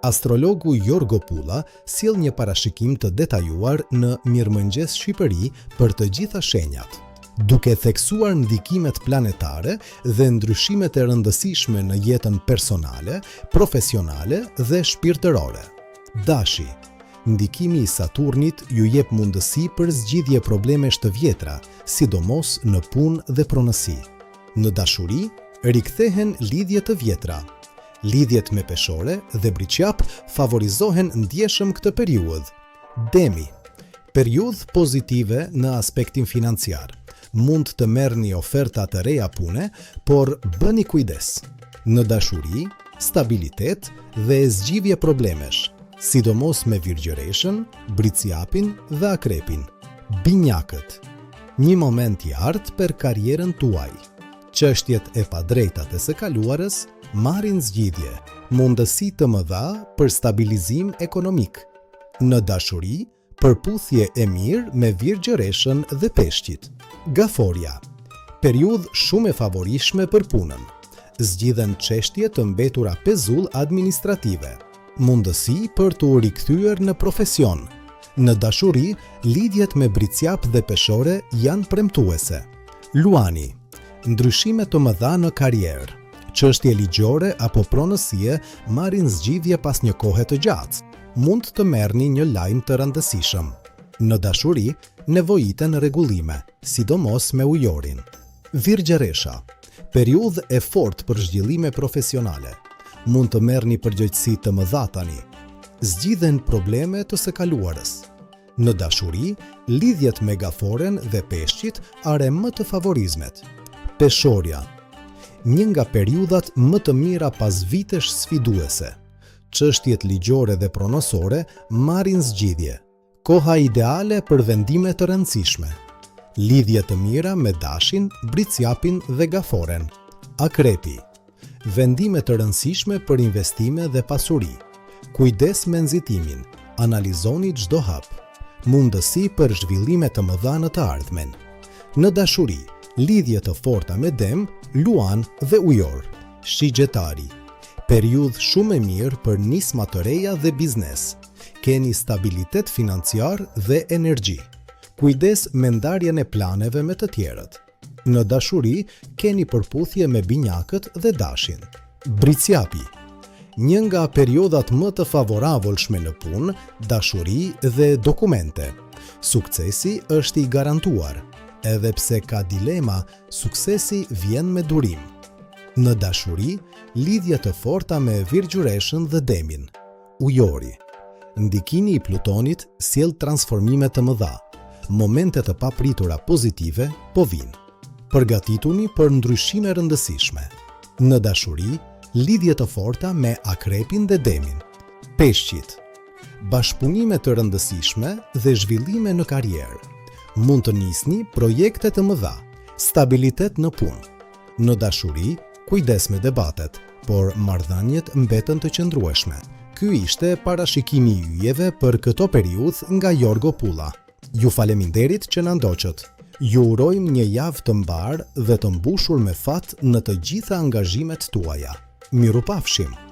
Astrologu Jorgo Pulla sjell një parashikim të detajuar në Mirëmëngjes Shqipëri për të gjitha shenjat, duke theksuar ndikimet planetare dhe ndryshimet e rëndësishme në jetën personale, profesionale dhe shpirtërore. Dashi. Ndikimi i Saturnit ju jep mundësi për zgjidhje problemesh të vjetra, sidomos në punë dhe pronësi. Në dashuri, rikthehen lidhje të vjetra. Lidhjet me peshore dhe briqjap favorizohen ndjeshëm këtë periudhë. Demi. Periudhë pozitive në aspektin financiar. Mund të merrni oferta të reja pune, por bëni kujdes. Në dashuri, stabilitet dhe zgjidhje problemesh, sidomos me virgjëreshën, bricjapin dhe akrepin. Binjakët. Një moment i artë për karjerën tuaj. Çështjet e padrejtat e së kaluarës marrin zgjidhje, mundësi të mëdha për stabilizim ekonomik. Në dashuri, përputhje e mirë me virgjëreshën dhe peshqit. Gaforia. Periudhë shumë e favorishme për punën. Zgjidhen çështje të mbetura pezull administrative. Mundësi për të u rikthyer në profesion. Në dashuri, lidhjet me bricjap dhe peshore janë premtuese. Luani. Ndryshime të mëdha në karrierë. Çështje ligjore apo pronësie marrin zgjidhje pas një kohe të gjatë. Mund të merrni një lajm të rëndësishëm. Në dashuri, nevojiten rregullime, sidomos me ujorin. Virgjëresha. Periudhë e fortë për zhvillime profesionale. Mund të merrni përgjegjësi të mëdha tani. Zgjidhen probleme të së kaluarës. Në dashuri, lidhjet me gaforen dhe peshqit are më të favorizmet. Peshorja. Një nga periudhat më të mira pas vitesh sfiduese. Çështjet ligjore dhe pronësore marrin zgjidhje. Koha ideale për vendime të rëndësishme. Lidhje të mira me dashin, bricjapin dhe gaforen. Akrepi. Vendime të rëndësishme për investime dhe pasuri. Kujdes me nxitimin. Analizoni çdo hap. Mundësi për zhvillime të mëdha në të ardhmen. Në dashuri, lidhje të forta me dem, luan dhe ujor. Shigjetari. Periudhë shumë e mirë për nisma të reja dhe biznes. Keni stabilitet financiar dhe energji. Kujdes me ndarjen e planeve me të tjerët. Në dashuri, keni përputhje me binjakët dhe dashin. Bricjapi. Një nga periudhat më të favoravolshme në punë, dashuri dhe dokumente. Suksesi është i garantuar. Edhe pse ka dilema, suksesi vjen me durim. Në dashuri, lidhje të forta me virgjëreshën dhe demin. Ujori. Ndikimi i Plutonit sjell transformime të mëdha. Momente të papritura pozitive po vijnë. Përgatituni për ndryshime rëndësishme. Në dashuri, lidhje të forta me akrepin dhe demin. Peshqit. Bashkëpunime të rëndësishme dhe zhvillime në karrierë. Mund të nisni projekte të mëdha, stabilitet në punë. Në dashuri, kujdes me debatet, por marrëdhëniet mbeten të qëndrueshme. Ky ishte parashikimi i yjeve për këto periudhë nga Jorgo Pulla. Ju faleminderit që na ndoqët. Ju urojmë një javë të mbarë dhe të mbushur me fat në të gjitha angazhimet tuaja. Mirupafshim!